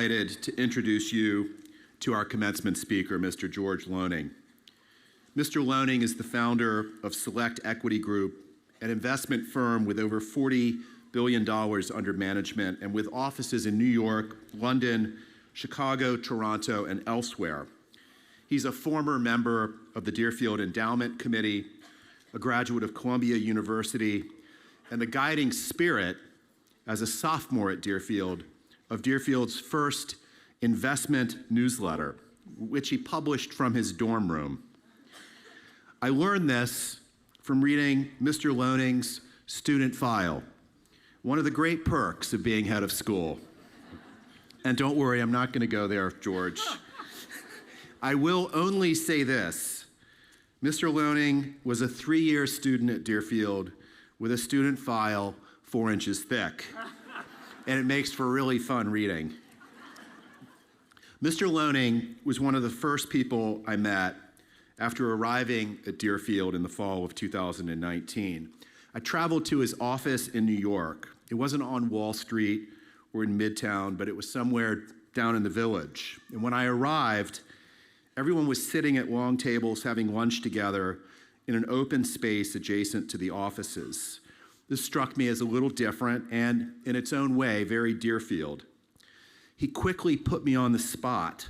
delighted to introduce you to our commencement speaker, Mr. George Loaning. Mr. Loaning is the founder of Select Equity Group, an investment firm with over $40 billion under management and with offices in New York, London, Chicago, Toronto, and elsewhere. He's a former member of the Deerfield Endowment Committee, a graduate of Columbia University, and the guiding spirit as a sophomore at Deerfield of Deerfield's first investment newsletter, which he published from his dorm room. I learned this from reading Mr. Loaning's student file, one of the great perks of being head of school. And don't worry, I'm not going to go there, George. I will only say this. Mr. Loaning was a 3-year student at Deerfield with a student file 4 inches thick, and it makes for really fun reading. Mr. Loaning was one of the first people I met after arriving at Deerfield in the fall of 2019. I traveled to his office in New York. It wasn't on Wall Street or in Midtown, but it was somewhere down in the Village. And when I arrived, everyone was sitting at long tables having lunch together in an open space adjacent to the offices. This struck me as a little different and, in its own way, very Deerfield. He quickly put me on the spot.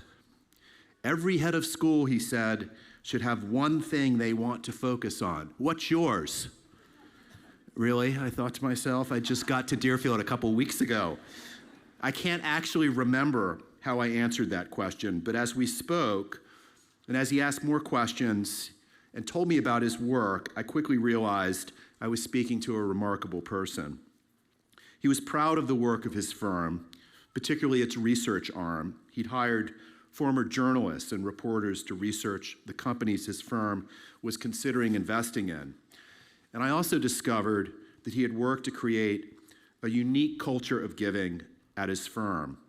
Every head of school, he said, should have one thing they want to focus on. What's yours? Really? I thought to myself, I just got to Deerfield a couple weeks ago. I can't actually remember how I answered that question, but as we spoke, and as he asked more questions and told me about his work, I quickly realized I was speaking to a remarkable person. He was proud of the work of his firm, particularly its research arm. He'd hired former journalists and reporters to research the companies his firm was considering investing in. And I also discovered that he had worked to create a unique culture of giving at his firm.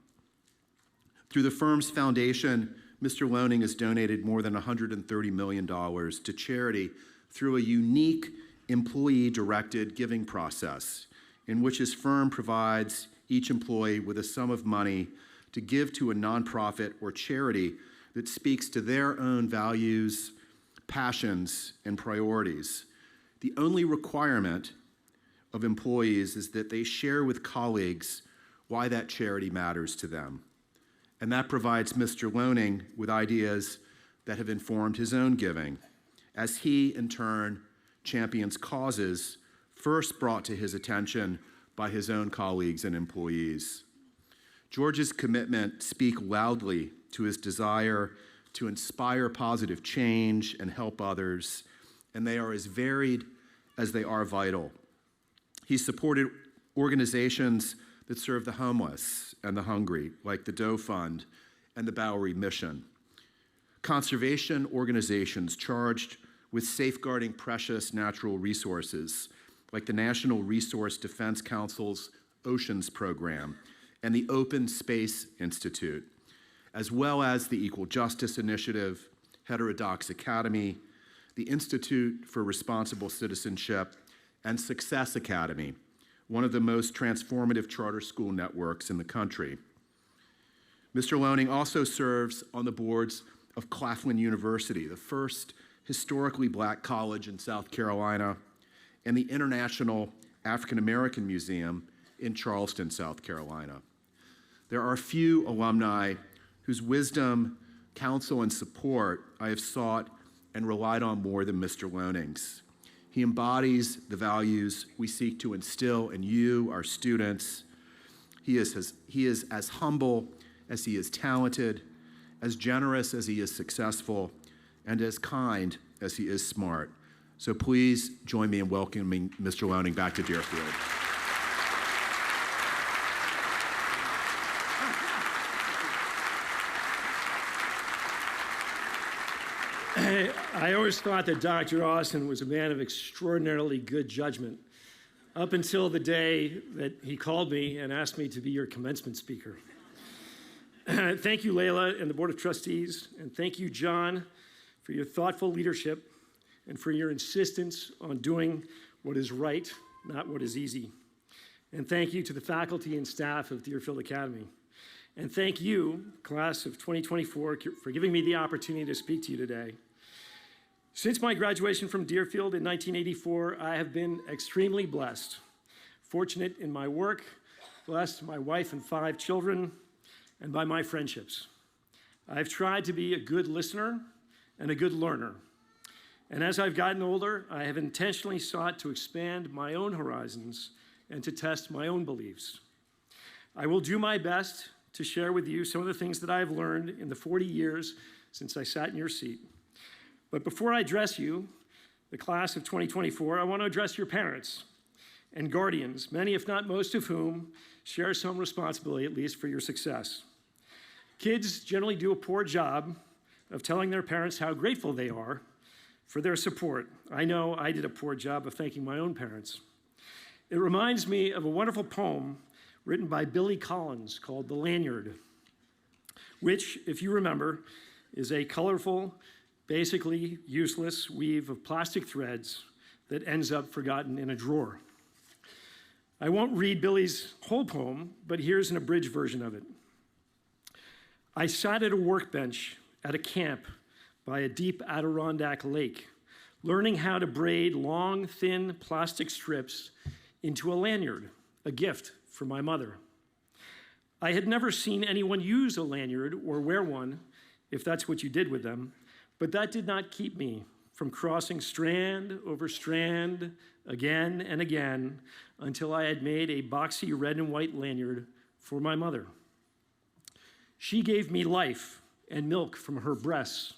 Through the firm's foundation, Mr. Loaning has donated more than $130 million to charity through a unique employee-directed giving process in which his firm provides each employee with a sum of money to give to a nonprofit or charity that speaks to their own values, passions, and priorities. The only requirement of employees is that they share with colleagues why that charity matters to them. And that provides Mr. Loaning with ideas that have informed his own giving, as he, in turn, champions causes first brought to his attention by his own colleagues and employees. George's commitment speaks loudly to his desire to inspire positive change and help others, and they are as varied as they are vital. He supported organizations that serve the homeless and the hungry, like the Doe Fund and the Bowery Mission. Conservation organizations charged with safeguarding precious natural resources, like the National Resource Defense Council's Oceans Program and the Open Space Institute, as well as the Equal Justice Initiative, Heterodox Academy, the Institute for Responsible Citizenship, and Success Academy, one of the most transformative charter school networks in the country. Mr. Loaning also serves on the boards of Claflin University, the first historically black college in South Carolina, and the International African American Museum in Charleston, South Carolina. There are few alumni whose wisdom, counsel, and support I have sought and relied on more than Mr. Loaning's. He embodies the values we seek to instill in you, our students. He is as humble as he is talented, as generous as he is successful, and as kind as he is smart. So please join me in welcoming Mr. Loaning back to Deerfield. I always thought that Dr. Austin was a man of extraordinarily good judgment, up until the day that he called me and asked me to be your commencement speaker. Thank you, Layla, and the Board of Trustees, and thank you, John, for your thoughtful leadership and for your insistence on doing what is right, not what is easy. And thank you to the faculty and staff of Deerfield Academy. And thank you, class of 2024, for giving me the opportunity to speak to you today. Since my graduation from Deerfield in 1984, I have been extremely blessed. Fortunate in my work, blessed my wife and 5 children, and by my friendships. I've tried to be a good listener and a good learner. And as I've gotten older, I have intentionally sought to expand my own horizons and to test my own beliefs. I will do my best to share with you some of the things that I have learned in the 40 years since I sat in your seat. But before I address you, the class of 2024, I want to address your parents and guardians, many if not most of whom share some responsibility, at least, for your success. Kids generally do a poor job of telling their parents how grateful they are for their support. I know I did a poor job of thanking my own parents. It reminds me of a wonderful poem written by Billy Collins called The Lanyard, which, if you remember, is a colorful, basically useless weave of plastic threads that ends up forgotten in a drawer. I won't read Billy's whole poem, but here's an abridged version of it. I sat at a workbench at a camp by a deep Adirondack lake, learning how to braid long, thin plastic strips into a lanyard, a gift for my mother. I had never seen anyone use a lanyard or wear one, if that's what you did with them, but that did not keep me from crossing strand over strand again and again until I had made a boxy red and white lanyard for my mother. She gave me life and milk from her breasts,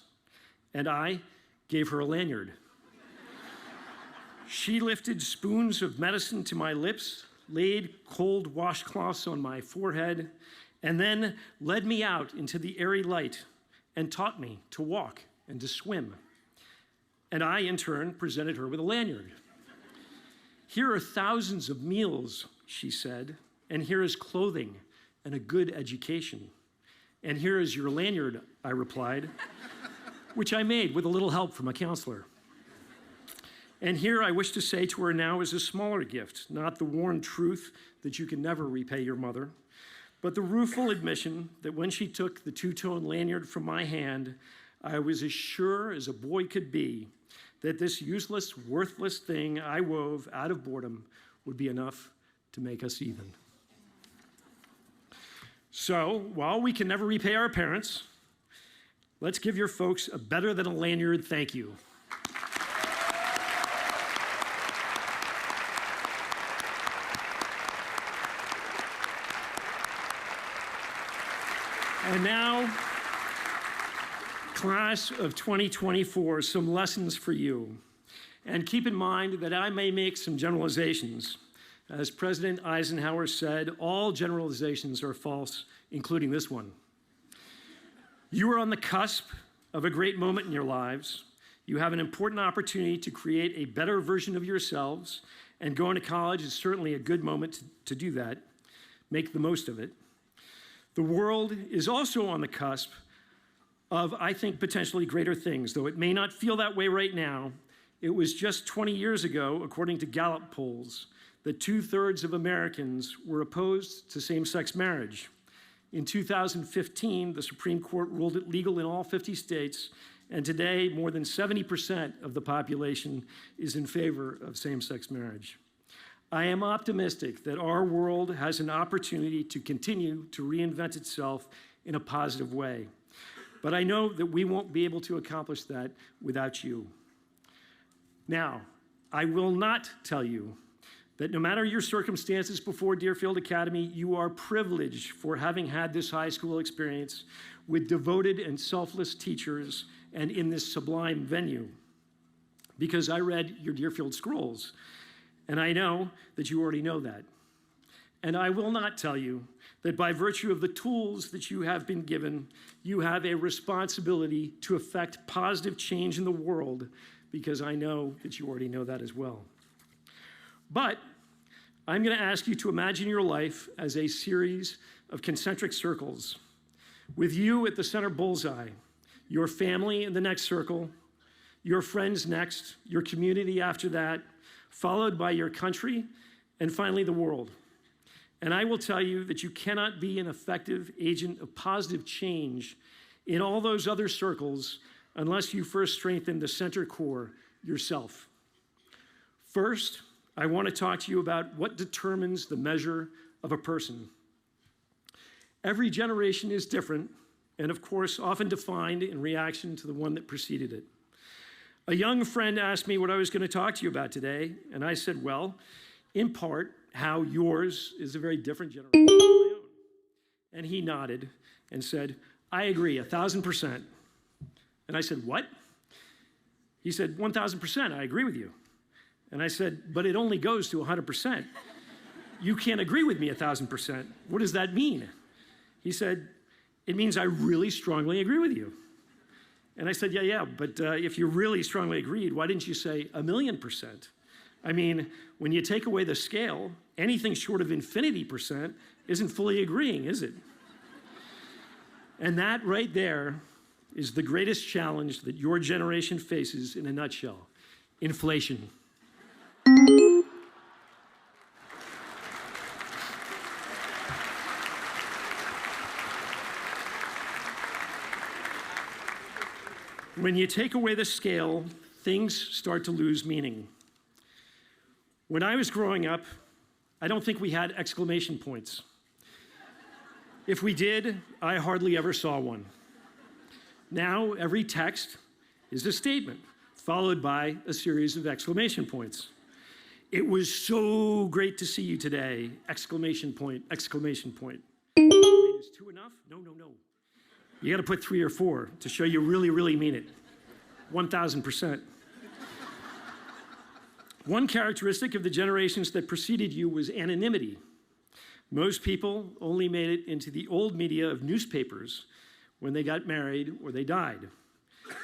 and I gave her a lanyard. She lifted spoons of medicine to my lips, laid cold washcloths on my forehead, and then led me out into the airy light and taught me to walk and to swim. And I, in turn, presented her with a lanyard. Here are thousands of meals, she said, and here is clothing and a good education. And here is your lanyard, I replied, which I made with a little help from a counselor. And here I wish to say to her now is a smaller gift, not the worn truth that you can never repay your mother, but the rueful admission that when she took the two-tone lanyard from my hand, I was as sure as a boy could be that this useless, worthless thing I wove out of boredom would be enough to make us even. So, while we can never repay our parents, let's give your folks a better than a lanyard thank you. And now, class of 2024, some lessons for you. And keep in mind that I may make some generalizations. As President Eisenhower said, all generalizations are false, including this one. You are on the cusp of a great moment in your lives. You have an important opportunity to create a better version of yourselves, and going to college is certainly a good moment to do that. Make the most of it. The world is also on the cusp of, I think, potentially greater things, though it may not feel that way right now. It was just 20 years ago, according to Gallup polls, that 2/3 of Americans were opposed to same-sex marriage. In 2015, the Supreme Court ruled it legal in all 50 states, and today more than 70% of the population is in favor of same-sex marriage. I am optimistic that our world has an opportunity to continue to reinvent itself in a positive way. But I know that we won't be able to accomplish that without you. Now, I will not tell you that no matter your circumstances before Deerfield Academy, you are privileged for having had this high school experience with devoted and selfless teachers and in this sublime venue. Because I read your Deerfield scrolls, and I know that you already know that. And I will not tell you that by virtue of the tools that you have been given, you have a responsibility to effect positive change in the world, because I know that you already know that as well. But I'm going to ask you to imagine your life as a series of concentric circles, with you at the center bullseye, your family in the next circle, your friends next, your community after that, followed by your country, and finally the world. And I will tell you that you cannot be an effective agent of positive change in all those other circles unless you first strengthen the center core yourself. First, I want to talk to you about what determines the measure of a person. Every generation is different, and of course, often defined in reaction to the one that preceded it. A young friend asked me what I was going to talk to you about today, and I said, well, in part, how yours is a very different generation than my own. And he nodded and said, I agree, 1,000%. And I said, what? He said, 1,000%, I agree with you. And I said, but it only goes to 100%. You can't agree with me 1,000%. What does that mean? He said, it means I really strongly agree with you. And I said, yeah, but if you really strongly agreed, why didn't you say 1,000,000%? I mean, when you take away the scale, anything short of infinity% isn't fully agreeing, is it? And that right there is the greatest challenge that your generation faces in a nutshell: inflation. When you take away the scale, things start to lose meaning. When I was growing up, I don't think we had exclamation points. If we did, I hardly ever saw one. Now, every text is a statement, followed by a series of exclamation points. It was so great to see you today! Exclamation point, exclamation point. Wait, is 2 enough? No. You got to put 3 or 4 to show you really, really mean it. 1,000%. One characteristic of the generations that preceded you was anonymity. Most people only made it into the old media of newspapers when they got married or they died.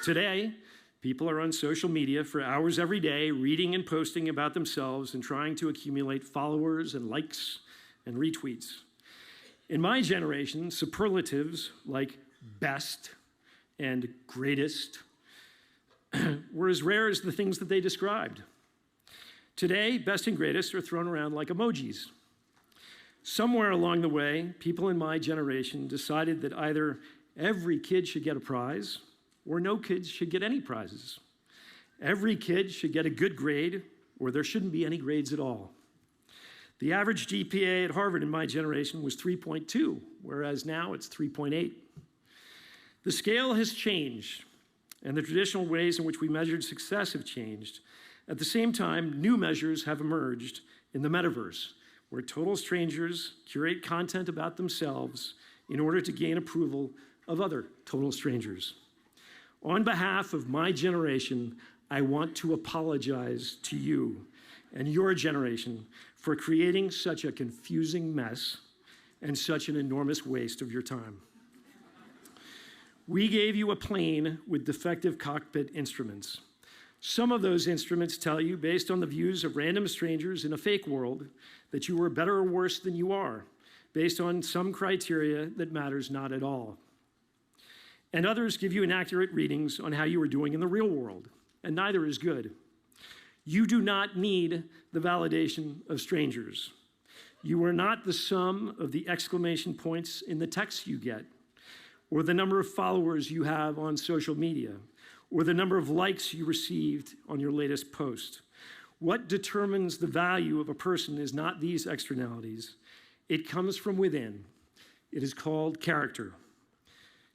Today, people are on social media for hours every day, reading and posting about themselves and trying to accumulate followers and likes and retweets. In my generation, superlatives like best and greatest were as rare as the things that they described. Today, best and greatest are thrown around like emojis. Somewhere along the way, people in my generation decided that either every kid should get a prize or no kids should get any prizes. Every kid should get a good grade or there shouldn't be any grades at all. The average GPA at Harvard in my generation was 3.2, whereas now it's 3.8. The scale has changed, and the traditional ways in which we measured success have changed. At the same time, new measures have emerged in the metaverse, where total strangers curate content about themselves in order to gain approval of other total strangers. On behalf of my generation, I want to apologize to you and your generation for creating such a confusing mess and such an enormous waste of your time. We gave you a plane with defective cockpit instruments. Some of those instruments tell you, based on the views of random strangers in a fake world, that you are better or worse than you are, based on some criteria that matters not at all. And others give you inaccurate readings on how you are doing in the real world, and neither is good. You do not need the validation of strangers. You are not the sum of the exclamation points in the texts you get, or the number of followers you have on social media, or the number of likes you received on your latest post. What determines the value of a person is not these externalities. It comes from within. It is called character.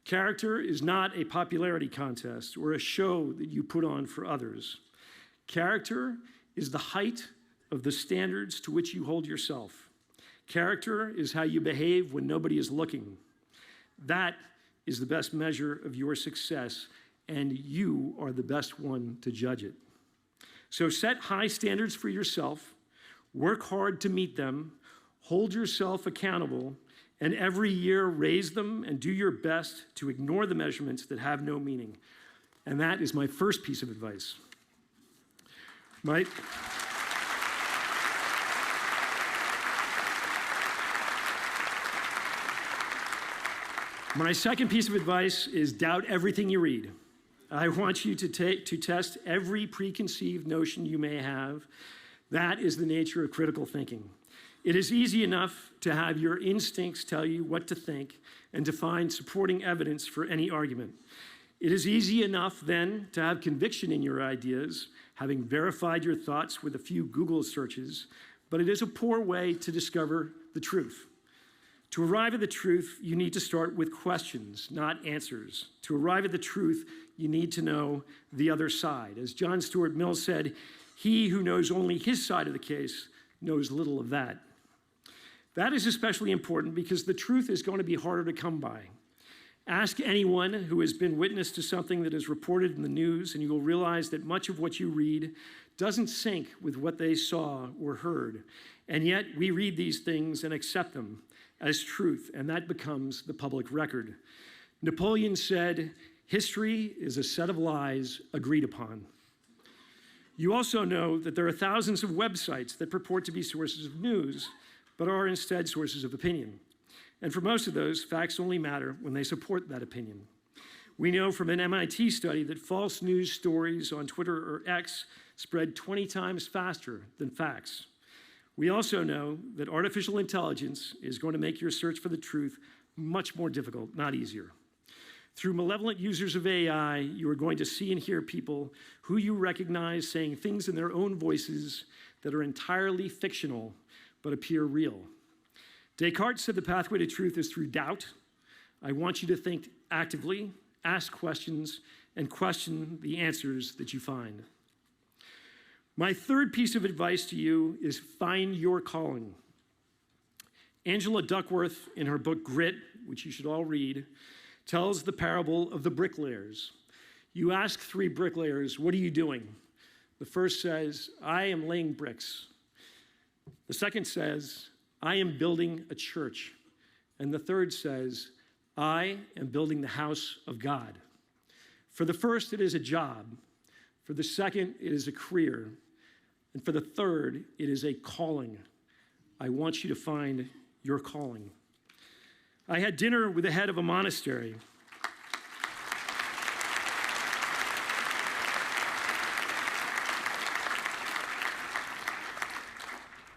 Character is not a popularity contest or a show that you put on for others. Character is the height of the standards to which you hold yourself. Character is how you behave when nobody is looking. That is the best measure of your success, and you are the best one to judge it. So set high standards for yourself, work hard to meet them, hold yourself accountable, and every year raise them and do your best to ignore the measurements that have no meaning. And that is my first piece of advice. My second piece of advice is doubt everything you read. I want you to test every preconceived notion you may have. That is the nature of critical thinking. It is easy enough to have your instincts tell you what to think and to find supporting evidence for any argument. It is easy enough then to have conviction in your ideas, having verified your thoughts with a few Google searches, but it is a poor way to discover the truth. To arrive at the truth, you need to start with questions, not answers. To arrive at the truth, you need to know the other side. As John Stuart Mill said, he who knows only his side of the case knows little of that. That is especially important because the truth is going to be harder to come by. Ask anyone who has been witness to something that is reported in the news, and you will realize that much of what you read doesn't sync with what they saw or heard. And yet we read these things and accept them as truth, and that becomes the public record. Napoleon said, "History is a set of lies agreed upon." You also know that there are thousands of websites that purport to be sources of news, but are instead sources of opinion. And for most of those, facts only matter when they support that opinion. We know from an MIT study that false news stories on Twitter or X spread 20 times faster than facts. We also know that artificial intelligence is going to make your search for the truth much more difficult, not easier. Through malevolent users of AI, you are going to see and hear people who you recognize saying things in their own voices that are entirely fictional but appear real. Descartes said the pathway to truth is through doubt. I want you to think actively, ask questions, and question the answers that you find. My third piece of advice to you is find your calling. Angela Duckworth, in her book Grit, which you should all read, tells the parable of the bricklayers. You ask 3 bricklayers, "What are you doing?" The first says, "I am laying bricks." The second says, "I am building a church." And the third says, "I am building the house of God." For the first, it is a job. For the second, it is a career. And for the third, it is a calling. I want you to find your calling. I had dinner with the head of a monastery.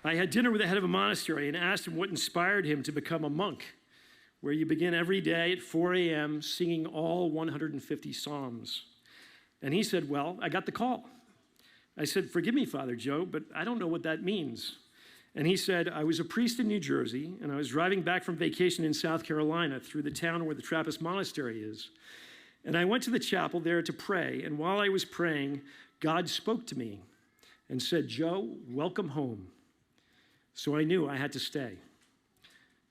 And asked him what inspired him to become a monk, where you begin every day at 4 a.m. singing all 150 psalms. And he said, "Well, I got the call." I said, "Forgive me, Father Joe, but I don't know what that means." And he said, "I was a priest in New Jersey, and I was driving back from vacation in South Carolina through the town where the Trappist monastery is. And I went to the chapel there to pray, and while I was praying, God spoke to me and said, 'Joe, welcome home.' So I knew I had to stay."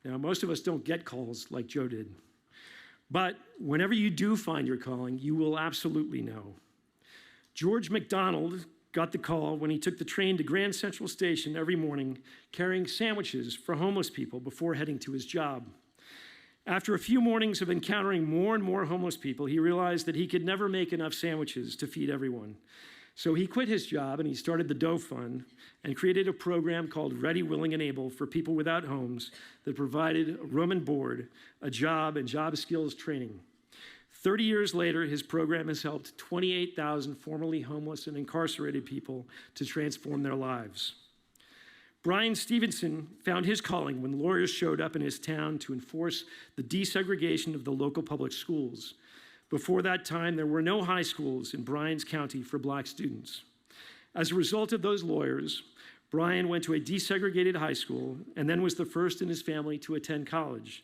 Now, most of us don't get calls like Joe did. But whenever you do find your calling, you will absolutely know. George MacDonald got the call when he took the train to Grand Central Station every morning, carrying sandwiches for homeless people before heading to his job. After a few mornings of encountering more and more homeless people, he realized that he could never make enough sandwiches to feed everyone. So he quit his job and he started the Dough Fund and created a program called Ready, Willing, and Able for people without homes that provided a room and board, a job, and job skills training. 30 years later, his program has helped 28,000 formerly homeless and incarcerated people to transform their lives. Brian Stevenson found his calling when lawyers showed up in his town to enforce the desegregation of the local public schools. Before that time, there were no high schools in Bryan's county for black students. As a result of those lawyers, Bryan went to a desegregated high school and then was the first in his family to attend college.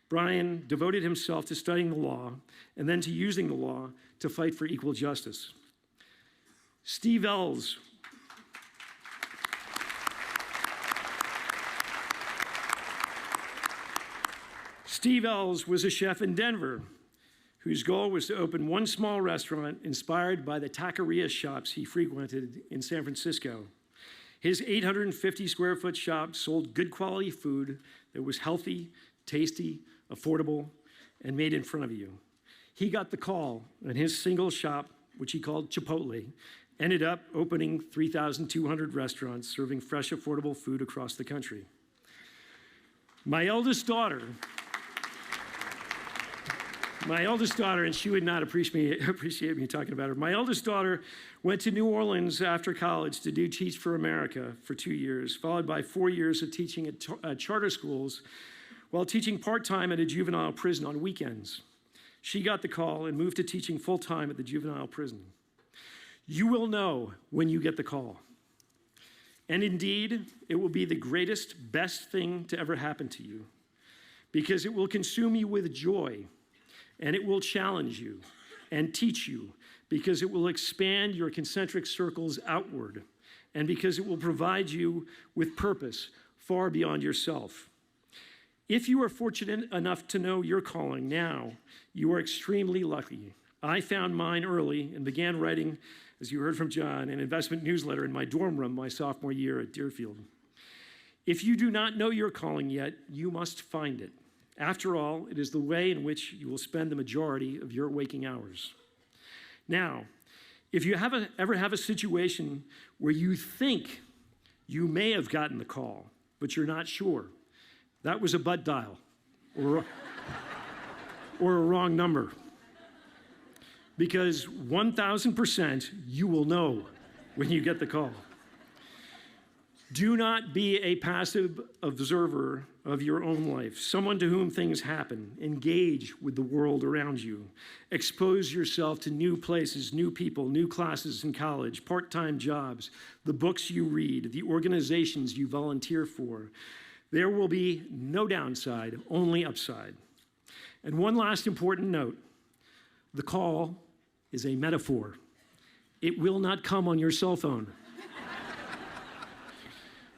Bryan devoted himself to studying the law and then to using the law to fight for equal justice. Steve Ells was a chef in Denver whose goal was to open one small restaurant inspired by the taqueria shops he frequented in San Francisco. His 850 square foot shop sold good quality food that was healthy, tasty, affordable, and made in front of you. He got the call, and his single shop, which he called Chipotle, ended up opening 3,200 restaurants serving fresh, affordable food across the country. My eldest daughter My eldest daughter, and she would not appreciate me talking about her. My eldest daughter went to New Orleans after college to do Teach for America for 2 years, followed by 4 years of teaching at charter schools while teaching part-time at a juvenile prison on weekends. She got the call and moved to teaching full-time at the juvenile prison. You will know when you get the call. And indeed, it will be the greatest, best thing to ever happen to you, because it will consume you with joy, and it will challenge you and teach you, because it will expand your concentric circles outward, and because it will provide you with purpose far beyond yourself. If you are fortunate enough to know your calling now, you are extremely lucky. I found mine early and began writing, as you heard from John, an investment newsletter in my dorm room my sophomore year at Deerfield. If you do not know your calling yet, you must find it. After all, it is the way in which you will spend the majority of your waking hours. Now, if you ever have a situation where you think you may have gotten the call, but you're not sure, that was a butt dial or a wrong number. Because 1,000% you will know when you get the call. Do not be a passive observer of your own life, someone to whom things happen. Engage with the world around you. Expose yourself to new places, new people, new classes in college, part-time jobs, the books you read, the organizations you volunteer for. There will be no downside, only upside. And one last important note, the call is a metaphor. It will not come on your cell phone.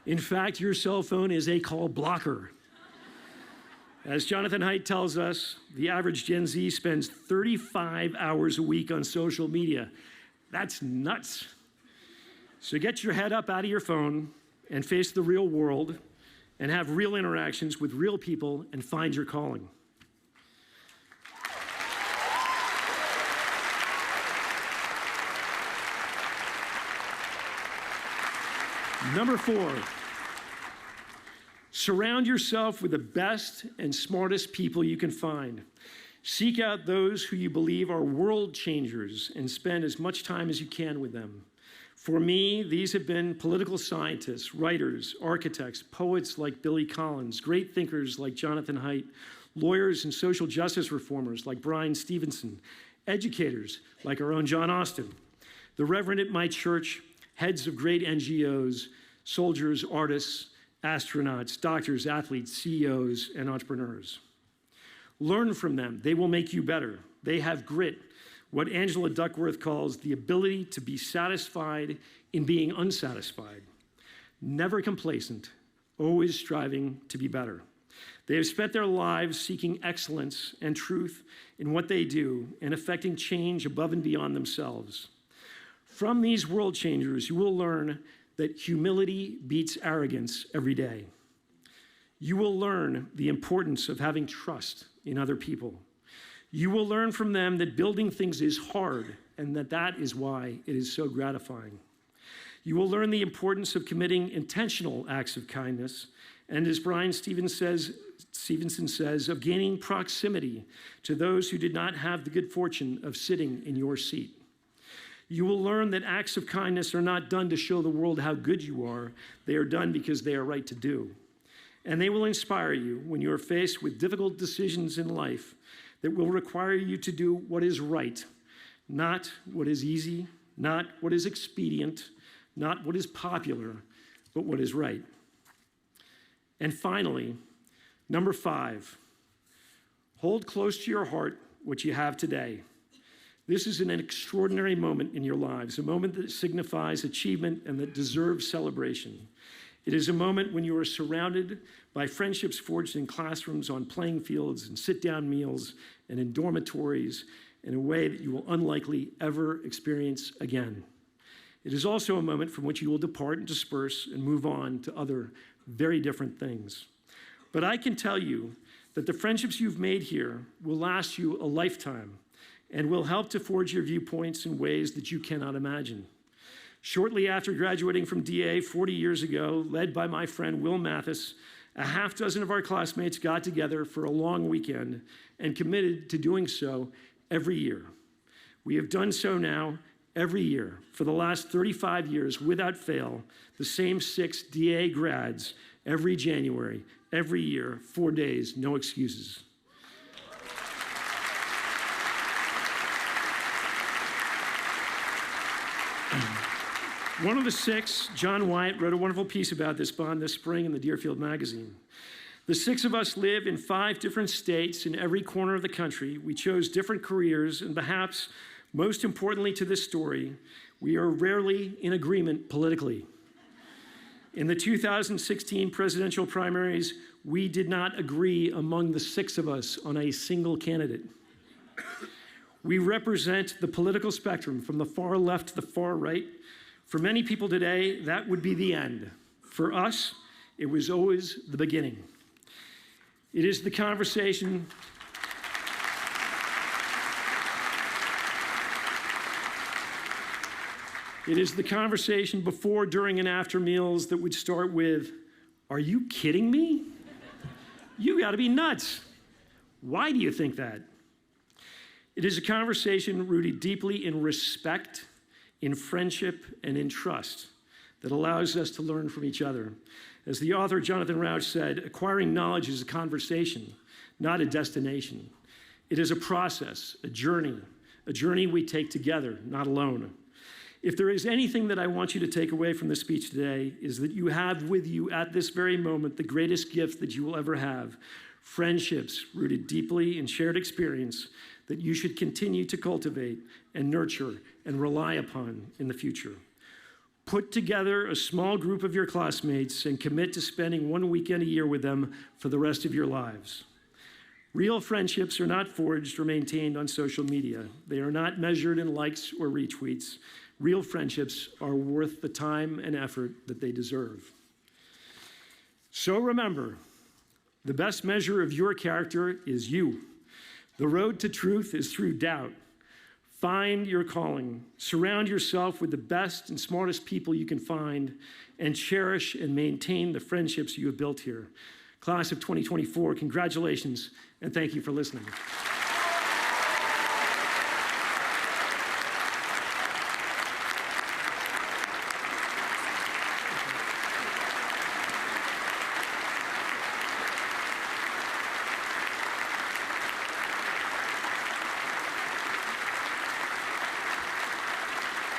In fact, your cell phone is a call blocker. As Jonathan Haidt tells us, the average Gen Z spends 35 hours a week on social media. That's nuts. So get your head up out of your phone and face the real world and have real interactions with real people and find your calling. Number 4, surround yourself with the best and smartest people you can find. Seek out those who you believe are world changers and spend as much time as you can with them. For me, these have been political scientists, writers, architects, poets like Billy Collins, great thinkers like Jonathan Haidt, lawyers and social justice reformers like Bryan Stevenson, educators like our own John Austin, the Reverend at my church, heads of great NGOs, soldiers, artists, astronauts, doctors, athletes, CEOs, and entrepreneurs. Learn from them. They will make you better. They have grit, what Angela Duckworth calls the ability to be satisfied in being unsatisfied. Never complacent, always striving to be better. They have spent their lives seeking excellence and truth in what they do and effecting change above and beyond themselves. From these world changers, you will learn that humility beats arrogance every day. You will learn the importance of having trust in other people. You will learn from them that building things is hard and that is why it is so gratifying. You will learn the importance of committing intentional acts of kindness, and as Bryan Stevenson says, of gaining proximity to those who did not have the good fortune of sitting in your seat. You will learn that acts of kindness are not done to show the world how good you are. They are done because they are right to do. And they will inspire you when you are faced with difficult decisions in life that will require you to do what is right, not what is easy, not what is expedient, not what is popular, but what is right. And finally, number 5, hold close to your heart what you have today. This is an extraordinary moment in your lives, a moment that signifies achievement and that deserves celebration. It is a moment when you are surrounded by friendships forged in classrooms, on playing fields, and sit-down meals, and in dormitories in a way that you will unlikely ever experience again. It is also a moment from which you will depart and disperse and move on to other very different things. But I can tell you that the friendships you've made here will last you a lifetime and will help to forge your viewpoints in ways that you cannot imagine. Shortly after graduating from DA 40 years ago, led by my friend Will Mathis, A half dozen of our classmates got together for a long weekend and committed to doing so every year. We have done so now every year for the last 35 years without fail, the same 6 DA grads every January, every year, 4 days, no excuses. One of the 6, John Wyatt, wrote a wonderful piece about this bond this spring in the Deerfield magazine. The 6 of us live in 5 different states in every corner of the country. We chose different careers, and perhaps most importantly to this story, we are rarely in agreement politically. In the 2016 presidential primaries, we did not agree among the 6 of us on a single candidate. We represent the political spectrum from the far left to the far right. For many people today, that would be the end. For us, it was always the beginning. It is the conversation before, during, and after meals that would start with, "Are you kidding me? You gotta be nuts. Why do you think that?" It is a conversation rooted deeply in respect, in friendship, and in trust that allows us to learn from each other. As the author Jonathan Rauch said, acquiring knowledge is a conversation, not a destination. It is a process, a journey we take together, not alone. If there is anything that I want you to take away from this speech today, is that you have with you at this very moment the greatest gift that you will ever have, friendships rooted deeply in shared experience that you should continue to cultivate and nurture and rely upon in the future. Put together a small group of your classmates and commit to spending 1 weekend a year with them for the rest of your lives. Real friendships are not forged or maintained on social media. They are not measured in likes or retweets. Real friendships are worth the time and effort that they deserve. So remember, the best measure of your character is you. The road to truth is through doubt. Find your calling. Surround yourself with the best and smartest people you can find, and cherish and maintain the friendships you have built here. Class of 2024, congratulations, and thank you for listening.